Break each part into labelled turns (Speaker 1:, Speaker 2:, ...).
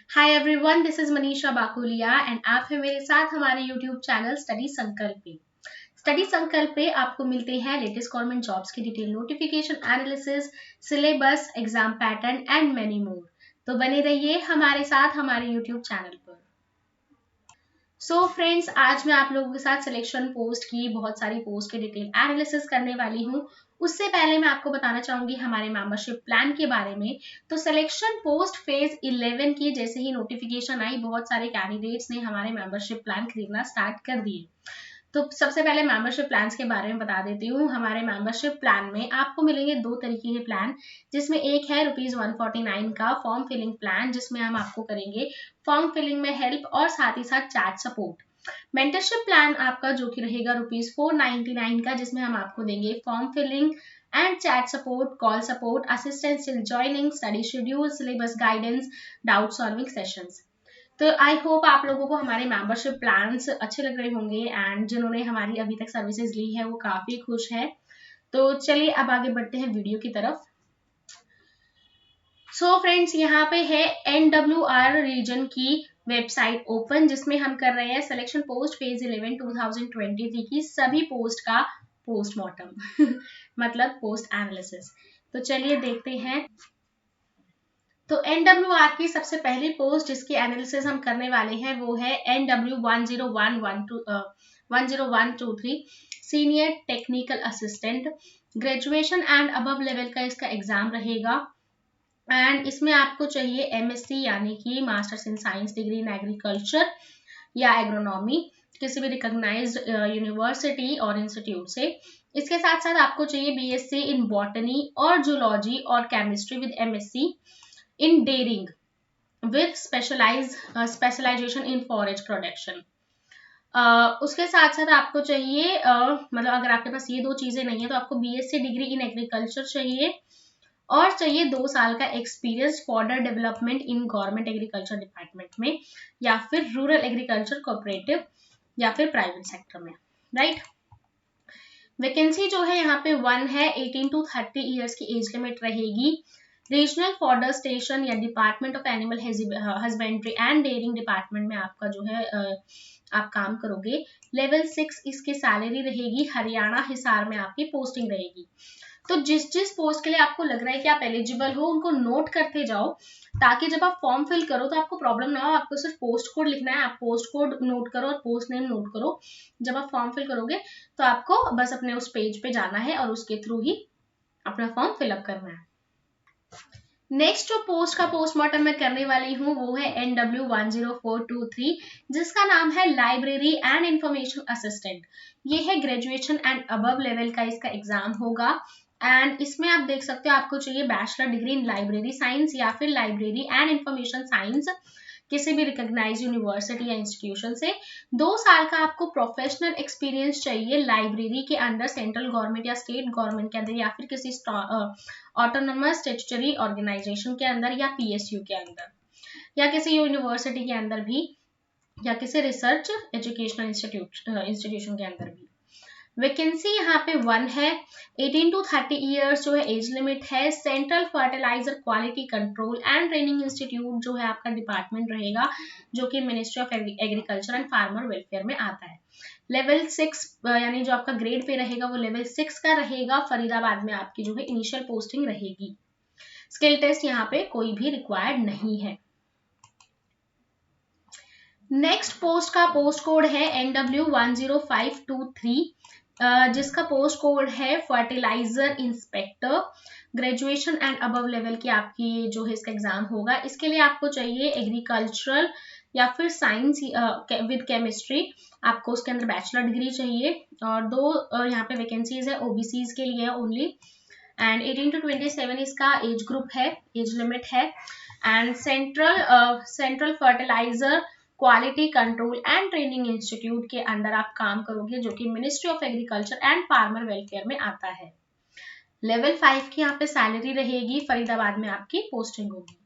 Speaker 1: Hi everyone, this is Manisha Bakulia and आप हैं मेरे साथ हमारे यूट्यूब चैनल स्टडी संकल्प पे। स्टडी संकल्प पे आपको मिलते हैं लेटेस्ट गवर्नमेंट जॉब्स की detail notification analysis, syllabus, exam pattern and many more. तो बने रहिए हमारे साथ हमारे यूट्यूब चैनल पर। सो फ्रेंड्स, आज मैं आप लोगों के साथ सिलेक्शन पोस्ट की बहुत सारी पोस्ट के डिटेल एनालिसिस करने वाली हूँ। उससे पहले मैं आपको बताना चाहूंगी हमारे मेंबरशिप प्लान के बारे में। तो सिलेक्शन पोस्ट फेज 11 की जैसे ही नोटिफिकेशन आई, बहुत सारे कैंडिडेट्स ने हमारे मेंबरशिप प्लान खरीदना स्टार्ट कर दिए। तो सबसे पहले मेंबरशिप प्लान्स के बारे में बता देती हूँ। हमारे मेंबरशिप प्लान में आपको मिलेंगे दो तरीके के प्लान, जिसमें एक है ₹149 का फॉर्म फिलिंग प्लान, जिसमें हम आपको करेंगे फॉर्म फिलिंग में हेल्प और साथ ही साथ चैट सपोर्ट। मेंटरशिप प्लान आपका जो कि रहेगा ₹499 का, जिसमें हम आपको देंगे form filling and chat support, call support, assistance in joining, study schedule, syllabus guidance, doubt solving sessions. तो आई होप आप लोगों को हमारे मेंबरशिप प्लान्स अच्छे लग रहे होंगे एंड जिन्होंने हमारी अभी तक सर्विसेज ली है वो काफी खुश है। तो चलिए अब आगे बढ़ते हैं वीडियो की तरफ। सो फ्रेंड्स, यहाँ पे है NWR रीजन की वेबसाइट ओपन, जिसमें हम कर रहे हैं सिलेक्शन पोस्ट फेज 11 2023 की सभी पोस्ट का पोस्टमार्टम मतलब पोस्ट एनालिसिस। तो चलिए देखते हैं। तो NWR की सबसे पहली पोस्ट जिसकी एनालिसिस हम करने वाले हैं वो है NW10123 senior technical assistant. Graduation and above level का इसका एग्जाम रहेगा एंड इसमें आपको चाहिए MSc यानी कि masters in science degree in agriculture या एग्रोनॉमी किसी भी रिकॉग्नाइज्ड यूनिवर्सिटी और इंस्टीट्यूट से। इसके साथ साथ आपको चाहिए BSc इन बॉटनी और जूलॉजी और chemistry with MSc in dairying with specialization in forage production। उसके साथ साथ आपको चाहिए मतलब अगर आपके पास ये दो चीजें नहीं है तो आपको BSc डिग्री इन एग्रीकल्चर चाहिए और चाहिए 2 साल का experience fodder development in government agriculture department में या फिर रूरल एग्रीकल्चर कोऑपरेटिव या फिर प्राइवेट सेक्टर में, राइट। वैकेंसी जो है यहाँ पे 1 है। 18 to 30 ईयर्स की एज लिमिट रहेगी। रीजनल फॉर्डर स्टेशन या department of animal husbandry and dairying department में आपका जो है आप काम करोगे। लेवल 6 इसकी सैलरी रहेगी। हरियाणा हिसार में आपकी पोस्टिंग रहेगी। तो जिस जिस पोस्ट के लिए आपको लग रहा है कि आप एलिजिबल हो उनको नोट करते जाओ, ताकि जब आप फॉर्म फिल करो तो आपको प्रॉब्लम ना हो। आपको सिर्फ पोस्ट कोड लिखना है, आप पोस्ट कोड नोट करो और पोस्ट नेम नोट करो। जब आप फॉर्म फिल करोगे तो आपको बस अपने उस पेज पे जाना है और उसके थ्रू ही अपना फॉर्म फिलअप करना है। नेक्स्ट जो पोस्ट का पोस्टमार्टम मैं करने वाली हूँ वो है NW10423, जिसका नाम है लाइब्रेरी एंड इंफॉर्मेशन असिस्टेंट। ये है ग्रेजुएशन एंड अबव लेवल का इसका एग्जाम होगा एंड इसमें आप देख सकते हो आपको चाहिए bachelor degree in library science या फिर लाइब्रेरी एंड इंफॉर्मेशन साइंस किसी भी रिकॉग्नाइज्ड यूनिवर्सिटी या इंस्टीट्यूशन से। 2 साल का आपको प्रोफेशनल एक्सपीरियंस चाहिए लाइब्रेरी के अंदर, सेंट्रल गवर्नमेंट या स्टेट गवर्नमेंट के अंदर या फिर किसी ऑटोनोमस स्टैट्यूटरी ऑर्गेनाइजेशन के अंदर या PSU के अंदर या किसी यूनिवर्सिटी के अंदर भी या किसी रिसर्च एजुकेशनल इंस्टीट्यूशन के अंदर भी। वैकेंसी यहाँ पे 1 है। 18 to 30 ईयर्स जो है एज लिमिट है। Central fertiliser quality control and training institute जो है आपका डिपार्टमेंट रहेगा, जो कि ministry of agriculture and farmer welfare में आता है। लेवल 6 यानी जो आपका ग्रेड पे रहेगा वो लेवल 6 का रहेगा। फरीदाबाद में आपकी जो है इनिशियल पोस्टिंग रहेगी। स्किल टेस्ट यहाँ पे कोई भी रिक्वायर्ड नहीं है। नेक्स्ट पोस्ट का पोस्ट कोड है NW10523, जिसका पोस्ट कोड है fertiliser inspector. Graduation and above level की आपकी जो है इसका एग्जाम होगा। इसके लिए आपको चाहिए एग्रीकल्चरल या फिर साइंस विद केमिस्ट्री, आपको उसके अंदर बैचलर डिग्री चाहिए और 2 यहाँ पे वैकेंसीज है OBCs के लिए ओनली एंड 18 to 27 इसका एज ग्रुप है, एज लिमिट है and central fertiliser quality control and training institute के अंदर आप काम करोगे, जो कि ministry of agriculture and farmer welfare में आता है। लेवल 5 की यहाँ पे सैलरी रहेगी। फरीदाबाद में आपकी पोस्टिंग होगी।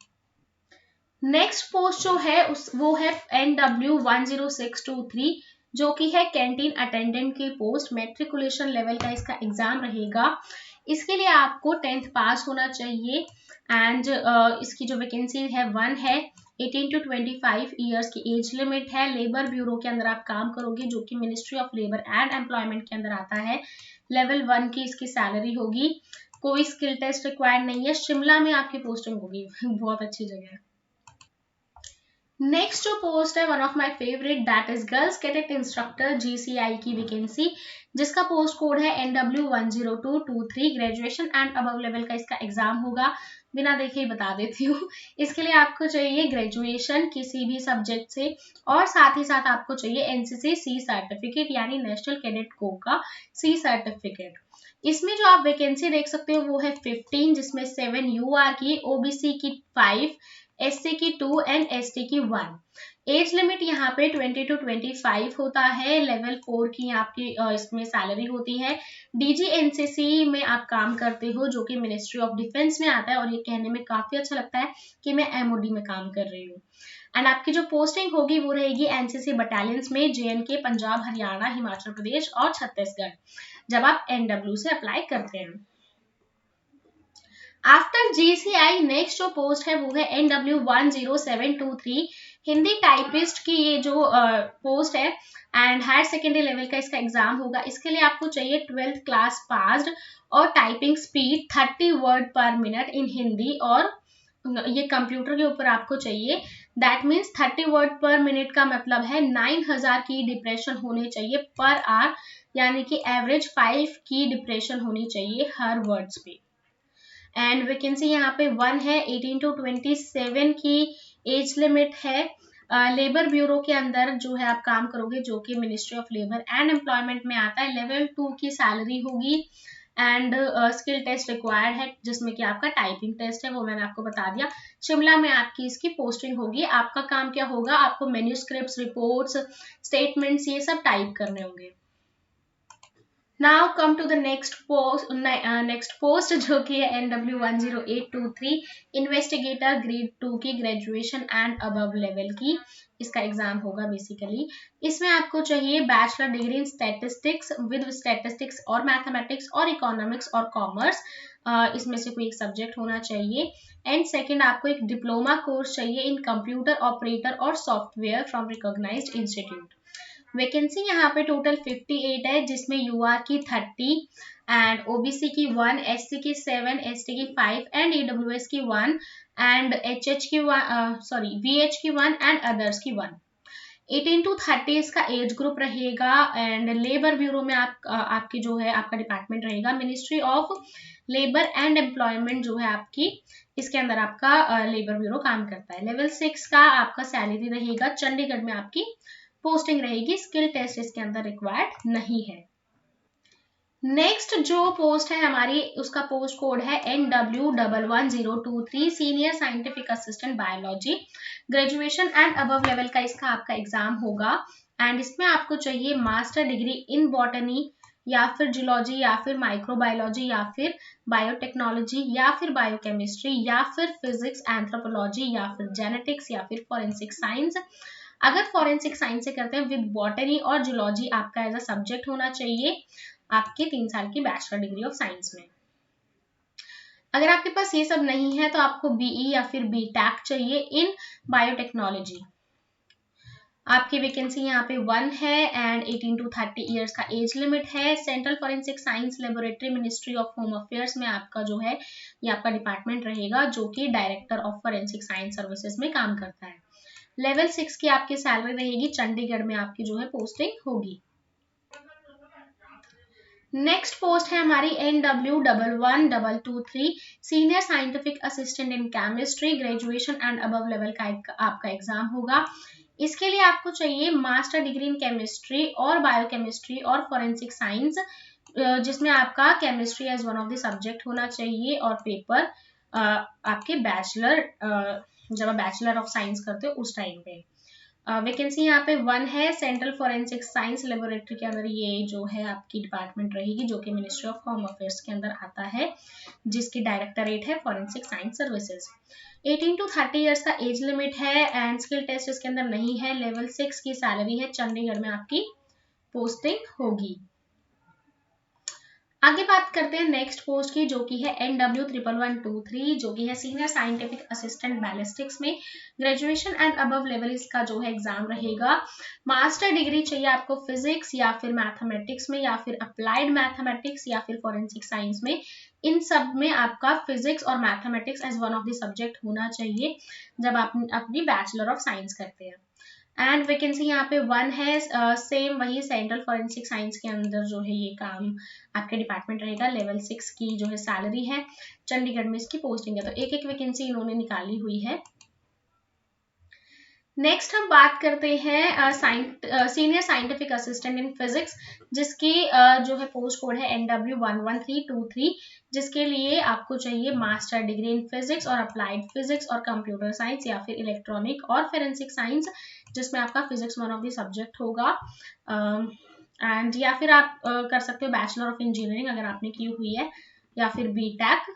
Speaker 1: नेक्स्ट पोस्ट जो है वो है NW10623, जो कि है कैंटीन अटेंडेंट की पोस्ट। मैट्रिकुलेशन लेवल का इसका एग्जाम रहेगा। इसके लिए आपको 10th पास होना चाहिए एंड इसकी जो वैकेंसी है 1 है। 18 to 25 ईयर्स की एज लिमिट है। लेबर ब्यूरो के अंदर आप काम करोगे जो कि ministry of labour and employment के अंदर आता है। लेवल 1 की इसकी सैलरी होगी। कोई स्किल टेस्ट रिक्वायर्ड नहीं है। शिमला में आपकी पोस्टिंग होगी बहुत अच्छी जगह है। नेक्स्ट जो पोस्ट है one of my favourite, that is girls cadet instructor GCI की वैकेंसी, जिसका पोस्ट कोड है NW10223। Graduation and above level का इसका एग्जाम होगा। बिना देखे ही बता देती हूँ। इसके लिए आपको चाहिए ग्रेजुएशन किसी भी सब्जेक्ट से, और साथ ही साथ आपको चाहिए NCC C सर्टिफिकेट यानी नेशनल कैडेट कोर का C सर्टिफिकेट। इसमें जो आप वैकेंसी देख सकते हो वो है 15, जिसमें 7 UR की, OBC की 5, SC की 2 एंड ST की 1। एज लिमिट यहाँ पे 20 to 25 होता है। लेवल 4 की आपकी इसमें सैलरी होती है। DG NCC में आप काम करते हो जो कि मिनिस्ट्री ऑफ डिफेंस में आता है, और ये कहने में काफी अच्छा लगता है कि मैं MOD में काम कर रही हूँ। एंड आपकी जो पोस्टिंग होगी वो रहेगी NCC बटालियंस में, JNK, पंजाब, हरियाणा, हिमाचल प्रदेश और छत्तीसगढ़, जब आप NW से अप्लाई करते हैं। आफ्टर GCI नेक्स्ट जो पोस्ट है वो है NW10723, हिंदी टाइपिस्ट की ये जो पोस्ट है, एंड हायर सेकेंडरी लेवल का इसका एग्जाम होगा। इसके लिए आपको चाहिए 12th क्लास पास्ड और टाइपिंग स्पीड 30 वर्ड पर मिनट इन हिंदी, और ये कंप्यूटर के ऊपर आपको चाहिए। दैट मीन्स 30 वर्ड पर मिनट का मतलब है 9000 की डिप्रेशन होनी चाहिए पर आवर, यानी कि एवरेज 5 की डिप्रेशन होनी चाहिए हर वर्ड्स पे। एंड वैकेंसी यहाँ पे 1 है। 18 to 27 की एज लिमिट है। लेबर ब्यूरो के अंदर जो है आप काम करोगे जो कि ministry of labour and employment में आता है। लेवल 2 की सैलरी होगी एंड स्किल टेस्ट रिक्वायर्ड है, जिसमें कि आपका टाइपिंग टेस्ट है, वो मैंने आपको बता दिया। शिमला में आपकी इसकी पोस्टिंग होगी। आपका काम क्या होगा, आपको मेन्यूस्क्रिप्ट्स, रिपोर्ट्स, स्टेटमेंट्स ये सब टाइप करने होंगे। Now come to the next post जो कि है NW10823, इन्वेस्टिगेटर ग्रेड 2 की, ग्रेजुएशन एंड अबव लेवल की इसका एग्जाम होगा बेसिकली। इसमें आपको चाहिए bachelor degree in statistics with statistics और मैथमेटिक्स और इकोनॉमिक्स और कॉमर्स, इसमें से कोई एक सब्जेक्ट होना चाहिए। एंड सेकंड आपको एक डिप्लोमा कोर्स चाहिए इन कंप्यूटर ऑपरेटर और software from recognised institute. Vacancy यहाँ पे टोटल 58 है, जिसमें UR की 30 एंड OBC की 1, SC की 7, ST की 5 एंड EWS की 1 एंड HH की 1 VH की 1 एंड अदर्स की 1। 18 to 30 इसका एज ग्रुप रहेगा। एंड लेबर ब्यूरो में आपकी जो है आपका डिपार्टमेंट रहेगा ministry of labour and employment जो है आपकी, इसके अंदर आपका लेबर ब्यूरो काम करता है। लेवल 6 का आपका सैलरी रहेगा। चंडीगढ़ में आपकी पोस्टिंग रहेगी। स्किल टेस्ट इसके अंदर रिक्वायर्ड नहीं है। नेक्स्ट जो पोस्ट है हमारी उसका पोस्ट कोड है NW11023, senior scientific assistant biology, graduation and above level का इसका आपका एग्जाम होगा। एंड इसमें आपको चाहिए मास्टर डिग्री इन बॉटनी या फिर जूलॉजी या फिर माइक्रोबायोलॉजी या फिर बायोटेक्नोलॉजी या फिर बायोकेमिस्ट्री या फिर फिजिक्स, एंथ्रोपोलॉजी या फिर जेनेटिक्स या फिर फॉरेंसिक साइंस। अगर फॉरेंसिक साइंस से करते हैं विद बॉटनी और जूलॉजी आपका एज अ सब्जेक्ट होना चाहिए आपके 3 साल की बैचलर डिग्री ऑफ साइंस में। अगर आपके पास ये सब नहीं है तो आपको BE या फिर BTech चाहिए इन बायोटेक्नोलॉजी। आपकी वैकेंसी यहाँ पे 1 है एंड 18 to 30 ईयर्स का एज लिमिट है। Central forensic science laboratory ministry of home affairs में आपका जो है ये आपका डिपार्टमेंट रहेगा जो कि director of forensic science services में काम करता है। लेवल 6 की आपकी सैलरी रहेगी। चंडीगढ़ में आपकी जो है पोस्टिंग होगी। नेक्स्ट पोस्ट है हमारी NW11123, senior scientific assistant in chemistry, graduation and above level का आपका एग्जाम होगा। इसके लिए आपको चाहिए मास्टर डिग्री इन केमिस्ट्री और बायोकेमिस्ट्री और फॉरेंसिक साइंस, जिसमें आपका chemistry as one of the subject होना चाहिए, और पेपर आपके बैचलर जब आप बैचलर ऑफ साइंस करते हो उस टाइम पे। वैकेंसी यहाँ पे 1 है। सेंट्रल फॉरेंसिक साइंस लेबोरेटरी के अंदर ये जो है आपकी डिपार्टमेंट रहेगी जो कि मिनिस्ट्री ऑफ होम अफेयर्स के अंदर आता है, जिसकी डायरेक्टरेट है forensic science services. 18 to 30 years का एज लिमिट है एंड स्किल टेस्ट इसके अंदर नहीं है। लेवल 6 की सैलरी है। चंडीगढ़ में आपकी पोस्टिंग होगी। आगे बात करते हैं नेक्स्ट पोस्ट की, जो कि है NW11123, जो कि है सीनियर साइंटिफिक असिस्टेंट बैलिस्टिक्स में। ग्रेजुएशन एंड अबव लेवल इसका जो है एग्जाम रहेगा। मास्टर डिग्री चाहिए आपको फिजिक्स या फिर मैथमेटिक्स में या फिर अप्लाइड मैथमेटिक्स या फिर फॉरेंसिक साइंस में। इन सब में आपका फिजिक्स और mathematics as one of the subject होना चाहिए जब आप अपनी बैचलर ऑफ साइंस करते हैं। एंड वैकेंसी यहाँ पे 1 है। सेम वही सेंट्रल फॉरेंसिक साइंस के अंदर जो है ये काम आपके डिपार्टमेंट रहेगा। लेवल 6 की जो है सैलरी है। चंडीगढ़ में इसकी पोस्टिंग है, तो एक एक वैकेंसी इन्होंने निकाली हुई है। नेक्स्ट हम बात करते हैं senior scientific assistant in physics, जिसकी जो है पोस्ट कोड है NW11323, जिसके लिए आपको चाहिए मास्टर डिग्री इन फिजिक्स और अप्लाइड फिजिक्स और कंप्यूटर साइंस या फिर इलेक्ट्रॉनिक और फोरेंसिक साइंस, जिसमें आपका physics one of the subject होगा। एंड या फिर आप कर सकते हो बैचलर ऑफ इंजीनियरिंग अगर आपने की हुई है, या फिर बीटेक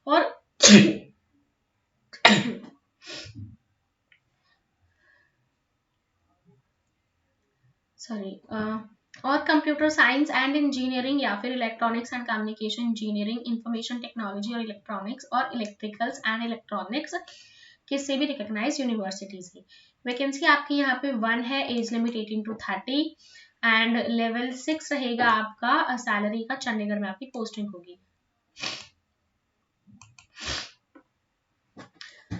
Speaker 1: और और कंप्यूटर साइंस एंड इंजीनियरिंग या फिर electronics and communication engineering, information technology और इलेक्ट्रॉनिक्स और इलेक्ट्रिकल्स एंड इलेक्ट्रॉनिक्स किसी भी रिकॉग्नाइज यूनिवर्सिटी से। वैकेंसी आपकी यहाँ पे 1 है। Age limit 18 to 30 and level 6 रहेगा आपका। सैलरी का चंडीगढ़ में आपकी पोस्टिंग होगी।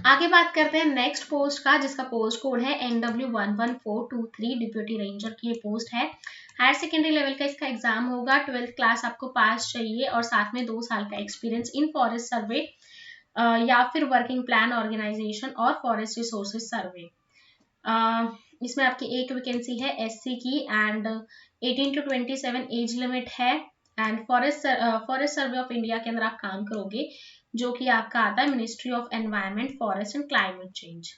Speaker 1: आगे बात करते हैं नेक्स्ट पोस्ट का, जिसका पोस्ट कोड है NW11423, डिप्यूटी रेंजर की ये पोस्ट है। हायर सेकेंडरी लेवल का इसका एग्जाम होगा। 12th क्लास आपको पास चाहिए और साथ में 2 साल का एक्सपीरियंस इन फॉरेस्ट सर्वे या फिर वर्किंग प्लान ऑर्गेनाइजेशन और फॉरेस्ट रिसोर्सेज सर्वे। इसमें आपकी एक वैकेंसी है SC की एंड 18 to 27 एज लिमिट है। And forest survey of India के अंदर आप काम करोगे, जो कि आपका आता है ministry of environment, forest and climate change.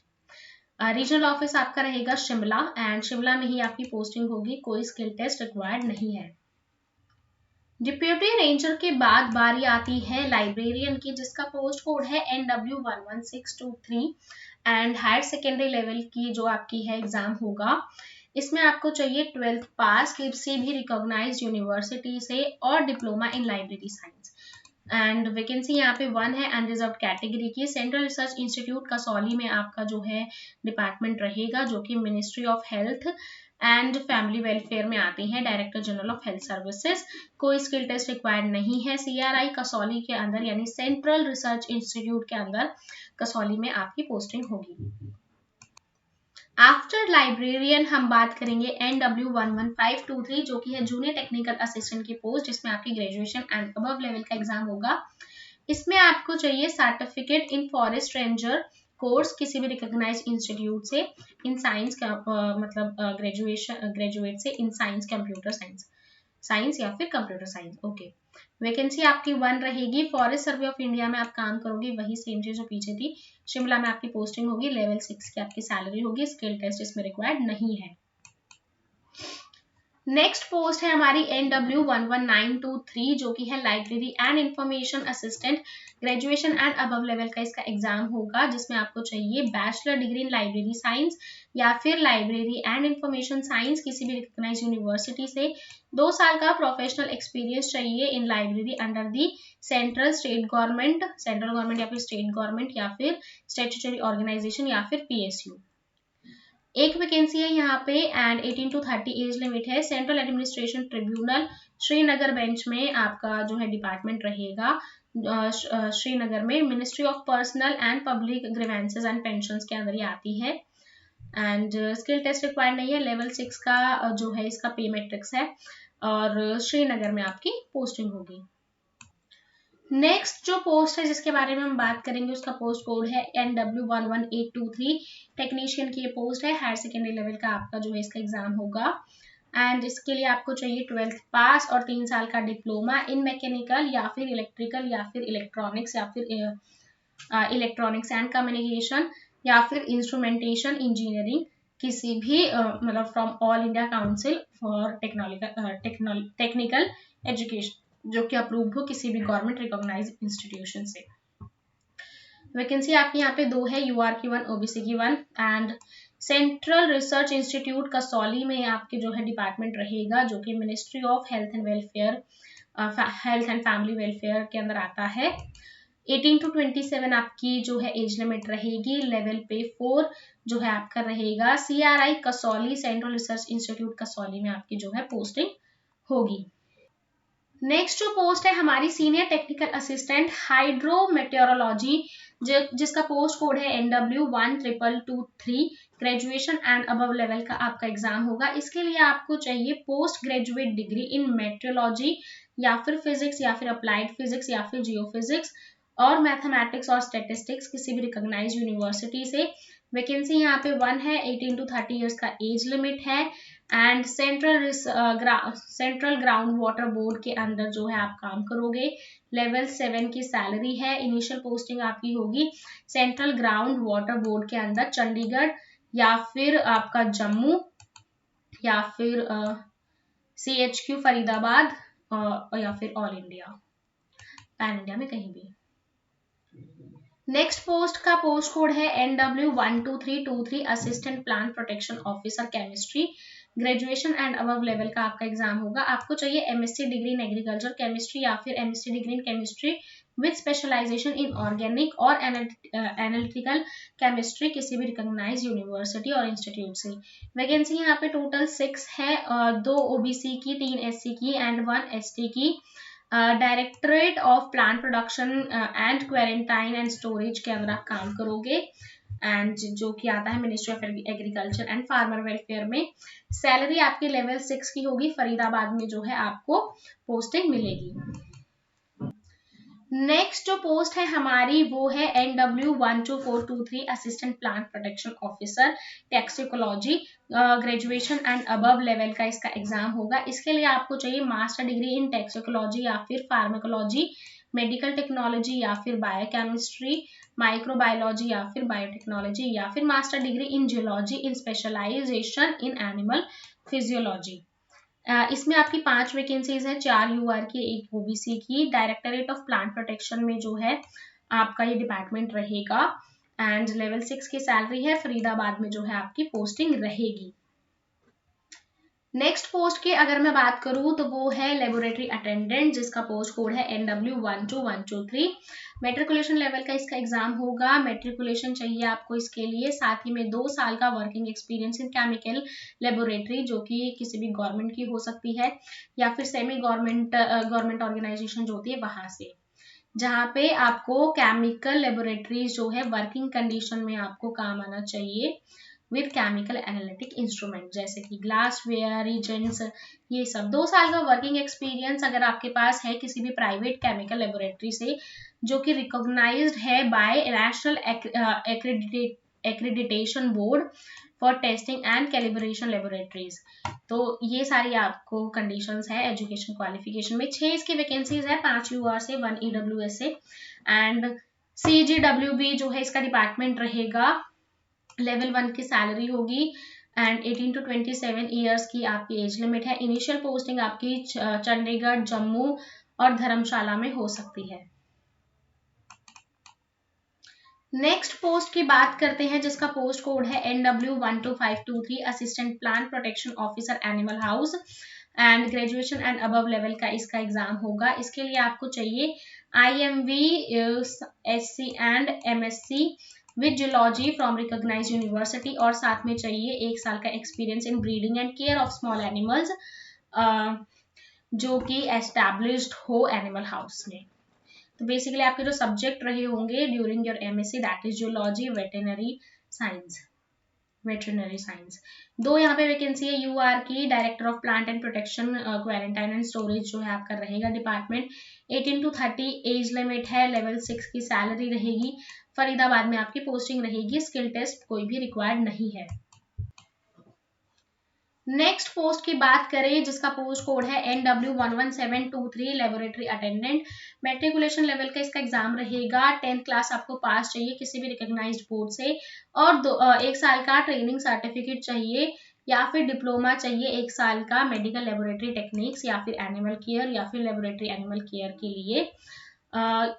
Speaker 1: Regional office आपका रहेगा शिमला एंड शिमला में ही आपकी पोस्टिंग होगी। कोई स्किल टेस्ट रिक्वायर्ड नहीं है। डिप्यूटी रेंजर के बाद बारी आती है लाइब्रेरियन की, जिसका पोस्ट कोड है NW11623 and higher secondary level की जो आपकी है एग्जाम होगा। इसमें आपको चाहिए 12th पास किसी भी रिकॉग्नाइज्ड यूनिवर्सिटी से और diploma in library science. And vacancy यहाँ पे 1 है अनरिजर्व कैटेगरी की। सेंट्रल रिसर्च इंस्टीट्यूट कसौली में आपका जो है डिपार्टमेंट रहेगा, जो कि ministry of health and family welfare में आती हैं, director general of health services. कोई स्किल टेस्ट रिक्वायर्ड नहीं है। CRI कसौली के अंदर यानी सेंट्रल रिसर्च इंस्टीट्यूट के अंदर कसौली में आपकी पोस्टिंग होगी। आफ्टर लाइब्रेरियन हम बात करेंगे NW11523, जो कि है जूनियर टेक्निकल असिस्टेंट की पोस्ट, जिसमें आपकी ग्रेजुएशन एंड अबव लेवल का एग्जाम होगा। इसमें आपको चाहिए certificate in forest ranger course किसी भी रिकॉग्नाइज्ड इंस्टीट्यूट से इन साइंस का मतलब ग्रेजुएट से इन साइंस, कंप्यूटर साइंस या फिर कंप्यूटर साइंस। ओके, वैकेंसी आपकी 1 रहेगी। फॉरेस्ट सर्वे ऑफ इंडिया में आप काम करोगे, वही सेम चीज जो पीछे थी। शिमला में आपकी पोस्टिंग होगी। लेवल 6 की आपकी सैलरी होगी। स्किल टेस्ट इसमें रिक्वायर्ड नहीं है। नेक्स्ट पोस्ट है हमारी NW11923, जो कि है library and information assistant. Graduation and above level का इसका एग्जाम होगा, जिसमें आपको चाहिए bachelor degree in library science या फिर लाइब्रेरी एंड इंफॉर्मेशन साइंस किसी भी रिकॉग्नाइज्ड यूनिवर्सिटी से। 2 साल का प्रोफेशनल एक्सपीरियंस चाहिए इन library under the central government या फिर स्टेट गवर्नमेंट या फिर स्टैट्यूटरी ऑर्गेनाइजेशन या फिर PSU। एक वैकेंसी है यहाँ पे एंड 18 to 30 एज लिमिट है। Central administration tribunal Srinagar bench में आपका जो है डिपार्टमेंट रहेगा। श्रीनगर में ministry of personal and public grievances and pensions के अंदर ही आती है। एंड स्किल टेस्ट रिक्वायर्ड नहीं है। लेवल 6 का जो है इसका पे मैट्रिक्स है और श्रीनगर में आपकी पोस्टिंग होगी। नेक्स्ट जो पोस्ट है जिसके बारे में हम बात करेंगे, उसका पोस्ट कोड है NW11823, टेक्नीशियन की ये पोस्ट है। हायर सेकेंडरी लेवल का आपका जो है इसका एग्जाम होगा एंड इसके लिए आपको चाहिए 12th पास और 3 साल का डिप्लोमा इन मैकेनिकल या फिर इलेक्ट्रिकल या फिर इलेक्ट्रॉनिक्स या फिर इलेक्ट्रॉनिक्स एंड कम्युनिकेशन या फिर इंस्ट्रूमेंटेशन इंजीनियरिंग किसी भी मतलब from all India council for technical education, जो कि अप्रूव्ड हो किसी भी गवर्नमेंट रिकॉग्नाइज्ड इंस्टीट्यूशन से। वैकेंसी आपकी यहाँ पे 2 है। UR की 1, OBC की 1 and central research institute Kasauli में आपके जो है डिपार्टमेंट रहेगा, जो कि ministry of health and welfare, health and family welfare के अंदर आता है। 18 to 27 आपकी जो है एज लिमिट रहेगी। लेवल पे 4 जो है आपका रहेगा। CRI Kasauli, central research institute Kasauli में आपकी जो है पोस्टिंग होगी। नेक्स्ट जो पोस्ट है हमारी सीनियर टेक्निकल असिस्टेंट हाइड्रोमेटेरोलॉजी, जिसका पोस्ट कोड है NW12223। Graduation and above level का आपका एग्जाम होगा। इसके लिए आपको चाहिए पोस्ट ग्रेजुएट डिग्री इन मेट्रोलॉजी या फिर फिजिक्स या फिर अप्लाइड फिजिक्स या फिर जियोफिजिक्स और मैथमेटिक्स और स्टेटिस्टिक्स किसी भी रिकॉग्नाइज्ड यूनिवर्सिटी से। वैकेंसी यहाँ पे 1 है। 18 to 30 ईयर्स का एज लिमिट है and central ground water board के अंदर जो है आप काम करोगे। लेवल 7 की सैलरी है। इनिशियल पोस्टिंग आपकी होगी सेंट्रल ग्राउंड वाटर बोर्ड के अंदर चंडीगढ़ या फिर आपका जम्मू या फिर CHQ फरीदाबाद या फिर ऑल इंडिया, पैन इंडिया में कहीं भी। नेक्स्ट पोस्ट का पोस्ट कोड है NW12323 assistant plant protection officer chemistry. Graduation and above level का आपका एग्जाम होगा। आपको चाहिए MSc degree in agriculture chemistry या फिर MSc degree in chemistry with specialisation in organic और एनालिटिकल केमिस्ट्री किसी भी रिकॉग्नाइज्ड यूनिवर्सिटी और इंस्टीट्यूट से। वैकेंसी यहाँ पे टोटल 6 है, 2 OBC की, 3 SC की एंड 1 ST की। Directorate of plant production and quarantine and storage के अंदर आप काम करोगे एंड जो कि आता है ministry of agriculture and farmer welfare में। सैलरी आपकी लेवल 6 की होगी। फरीदाबाद में जो है आपको पोस्टिंग मिलेगी। नेक्स्ट जो पोस्ट है हमारी वो है NW12423 assistant plant protection officer toxicology. Graduation and above level का इसका एग्जाम होगा। इसके लिए आपको चाहिए मास्टर डिग्री इन टैक्सिकोलॉजी या फिर फार्माकोलॉजी, मेडिकल टेक्नोलॉजी या फिर बायोकेमिस्ट्री, माइक्रोबायोलॉजी या फिर बायोटेक्नोलॉजी या फिर master degree in geology in specialisation in animal physiology. इसमें आपकी 5 वैकेंसीज है, 4 UR की, 1 OBC की। डायरेक्टरेट ऑफ प्लांट प्रोटेक्शन में जो है आपका ये डिपार्टमेंट रहेगा एंड लेवल 6 की सैलरी है। फरीदाबाद में जो है आपकी पोस्टिंग रहेगी। नेक्स्ट पोस्ट की अगर मैं बात करूं तो वो है लेबोरेटरी अटेंडेंट, जिसका पोस्ट कोड है NW12123। मेट्रिकुलेशन लेवल का इसका एग्जाम होगा। मेट्रिकुलेशन चाहिए आपको इसके लिए, साथ ही में 2 साल का working experience in chemical laboratory जो कि किसी भी गवर्नमेंट की हो सकती है या फिर सेमी गवर्नमेंट ऑर्गेनाइजेशन जो होती है वहां से, जहाँ पे आपको केमिकल लेबोरेटरीज जो है वर्किंग कंडीशन में आपको काम आना चाहिए विद केमिकल एनालिटिक इंस्ट्रूमेंट जैसे कि ग्लासवेयर, रिजेंट्स, ये सब। 2 साल का वर्किंग एक्सपीरियंस अगर आपके पास है किसी भी प्राइवेट केमिकल लेबोरेटरी से जो कि रिकॉग्नाइज्ड है by national accreditation board for testing and calibration laboratories, तो ये सारी आपको कंडीशंस है एजुकेशन क्वालिफिकेशन में। 6 इसकी वैकेंसीज है, 5 UR से, 1 EWS से एंड CGWB जो है इसका डिपार्टमेंट रहेगा। लेवल 1 की सैलरी होगी एंड 18 to 27 ईयर्स की आपकी एज लिमिट है। इनिशियल पोस्टिंग आपकी चंडीगढ़, जम्मू और धर्मशाला में हो सकती है। नेक्स्ट पोस्ट की बात करते हैं जिसका पोस्ट कोड है NW12523 assistant plant protection officer animal house and graduation and above level का इसका एग्जाम होगा। इसके लिए आपको चाहिए IMV, SC and MSc with geology from recognised university और साथ में चाहिए 1 साल का experience in breeding and care of small animals जो कि एस्टैब्लिश्ड हो एनिमल हाउस में। तो बेसिकली आपके जो सब्जेक्ट रहे होंगे during your MSc that is geology, veterinary science. 2 यहाँ पे वैकेंसी है UR की। Director of plant and protection quarantine and storage जो है आपका रहेगा डिपार्टमेंट। 18 to 30 एज लिमिट है। लेवल 6 की सैलरी रहेगी। फरीदाबाद में आपकी पोस्टिंग रहेगी। स्किल टेस्ट कोई भी रिक्वायर्ड नहीं है। नेक्स्ट पोस्ट की बात करें जिसका पोस्ट कोड है NW11723 laboratory attendant. Matriculation level का इसका एग्जाम रहेगा। 10th क्लास आपको पास चाहिए किसी भी रिकॉग्नाइज्ड बोर्ड से और 1 साल का ट्रेनिंग सर्टिफिकेट चाहिए या फिर डिप्लोमा चाहिए 1 साल का मेडिकल लेबोरेटरी टेक्निक्स या फिर एनिमल केयर या फिर लेबोरेटरी एनिमल केयर के लिए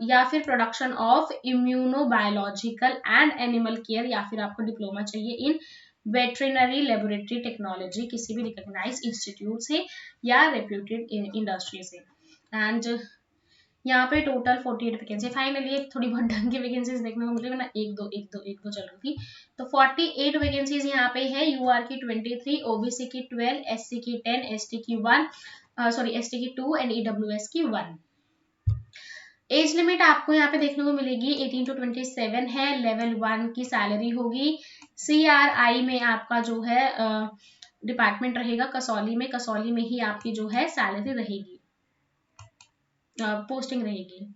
Speaker 1: या फिर production of immunobiological and animal care या फिर आपको डिप्लोमा चाहिए इन वेटरिनरी लेबोरेटरी टेक्नोलॉजी किसी भी रिकॉग्नाइज्ड इंस्टीट्यूट से या रेप्यूटेड इंडस्ट्री से। एंड यहाँ पे टोटल 48 वैकेंसी। फाइनली एक थोड़ी बहुत ढंग की वैकेंसीज देखने को मिली, वरना एक दो चल रही थी। तो 48 वैकेंसीज यहाँ पे है। यूआर की 23, ओबीसी की 12, एससी की 10, एसटी की 1, एसटी की 2 एंड ईडब्ल्यूएस की 1। एज लिमिट आपको यहाँ पे देखने को मिलेगी 18 to 27 है। लेवल 1 की सैलरी होगी। CRI में आपका जो है डिपार्टमेंट रहेगा कसौली में, कसौली में ही आपकी जो है सैलरी रहेगी, पोस्टिंग रहेगी।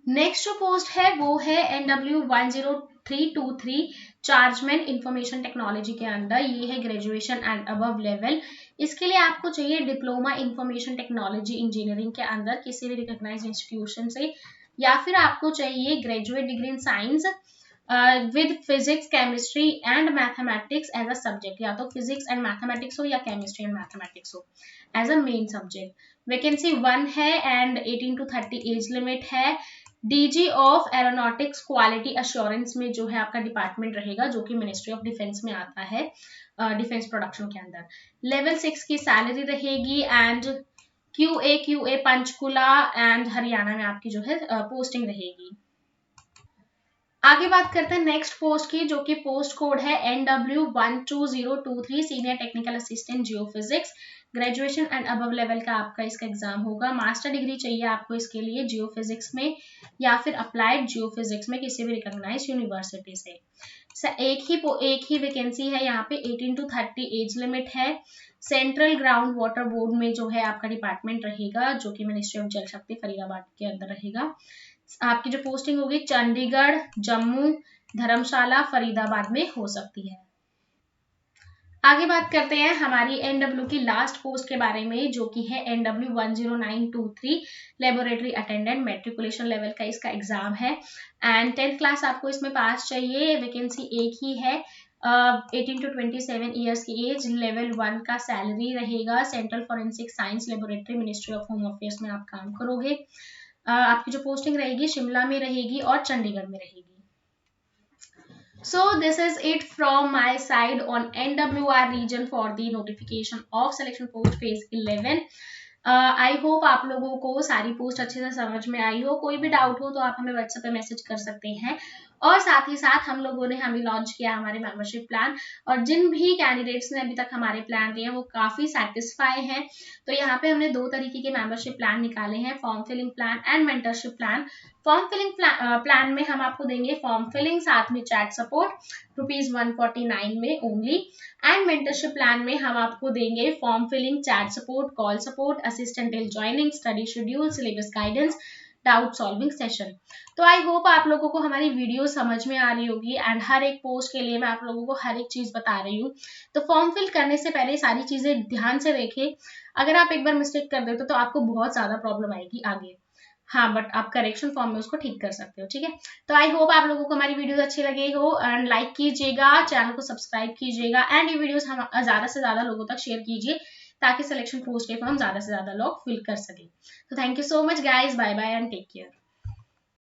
Speaker 1: नेक्स्ट जो पोस्ट है वो है NW 10323 चार्जमैन इंफॉर्मेशन टेक्नोलॉजी के अंदर। ये है ग्रेजुएशन एंड अबव लेवल। इसके लिए आपको चाहिए डिप्लोमा इंफॉर्मेशन टेक्नोलॉजी इंजीनियरिंग के अंदर किसी भी रिकॉग्नाइज्ड इंस्टीट्यूशन से, या फिर आपको चाहिए graduate degree in science with physics chemistry and mathematics as a subject, या तो फिजिक्स एंड मैथमेटिक्स हो या केमिस्ट्री एंड मैथमेटिक्स हो as a main subject. Vacancy 1 है एंड 18 to 30 एज लिमिट है। DG of aeronautics quality assurance में जो है आपका डिपार्टमेंट रहेगा, जो कि मिनिस्ट्री ऑफ डिफेंस में आता है, डिफेंस प्रोडक्शन के अंदर। लेवल 6 की सैलरी रहेगी and QA Panchkula and Haryana में आपकी जो है पोस्टिंग रहेगी। आगे बात करते हैं नेक्स्ट पोस्ट की, जो कि पोस्ट कोड है NW 12023 senior technical assistant geophysics. Graduation and above level का आपका इसका एग्जाम होगा। मास्टर डिग्री चाहिए आपको इसके लिए जियोफिजिक्स में या फिर अप्लाइड जियोफिजिक्स में किसी भी रिकॉग्नाइज्ड यूनिवर्सिटी से। एक ही वैकेंसी है यहाँ पे। 18 to 30 एज लिमिट है। सेंट्रल ग्राउंड वाटर बोर्ड में जो है आपका डिपार्टमेंट रहेगा, जो कि मिनिस्ट्री ऑफ जल शक्ति फरीदाबाद के अंदर रहेगा। आपकी जो पोस्टिंग होगी चंडीगढ़, जम्मू, धर्मशाला, फरीदाबाद में हो सकती है। आगे बात करते हैं हमारी NW की लास्ट पोस्ट के बारे में, जो कि है NW 10923 laboratory attendant. Matriculation level का इसका एग्जाम है एंड 10th क्लास आपको इसमें पास चाहिए। वैकेंसी एक ही है। 18 to 27 ईयर्स की एज। लेवल 1 का सैलरी रहेगा। Central forensic science laboratory, ministry of home affairs में आप काम करोगे। आपकी जो पोस्टिंग रहेगी शिमला में रहेगी और चंडीगढ़ में रहेगी। So this is it from my side on NWR region for the notification of selection post phase 11. I hope आप लोगों को सारी पोस्ट अच्छे से समझ में आई हो। कोई भी डाउट हो तो आप हमें व्हाट्सएप पे मैसेज कर सकते हैं। और साथ ही साथ हम लोगों ने अभी लॉन्च किया हमारे मेंबरशिप प्लान, और जिन भी कैंडिडेट्स ने अभी तक हमारे प्लान दिए हैं वो काफी सेटिस्फाई हैं। तो यहाँ पे हमने 2 तरीके के मेंबरशिप प्लान निकाले हैं, form filling plan and mentorship plan. Form filling plan में हम आपको देंगे फॉर्म फिलिंग साथ में चैट सपोर्ट ₹149 में ओनली, एंड मेंटरशिप प्लान में हम आपको देंगे form filling, chat support, call support, assistant till joining, study schedule, syllabus guidance, doubt solving session. तो आई होप आप लोगों को हमारी वीडियो समझ में आ रही होगी एंड हर एक पोस्ट के लिए मैं आप लोगों को हर एक चीज बता रही हूँ। तो फॉर्म फिल करने से पहले सारी चीजें ध्यान से देखें। अगर आप एक बार मिस्टेक कर देते तो आपको बहुत ज्यादा प्रॉब्लम आएगी आगे। हाँ, बट आप करेक्शन फॉर्म में उसको ठीक कर सकते हो, ठीक है। तो आई होप आप लोगों को हमारी वीडियोस अच्छी लगी हो एंड लाइक कीजिएगा, चैनल को सब्सक्राइब कीजिएगा एंड ये वीडियोस हम ज्यादा से ज्यादा लोगों तक शेयर कीजिए, ताकि सिलेक्शन पोस्ट के फॉर्म ज्यादा से ज्यादा लोग फिल कर सके। तो thank you so much guys, bye bye and take care.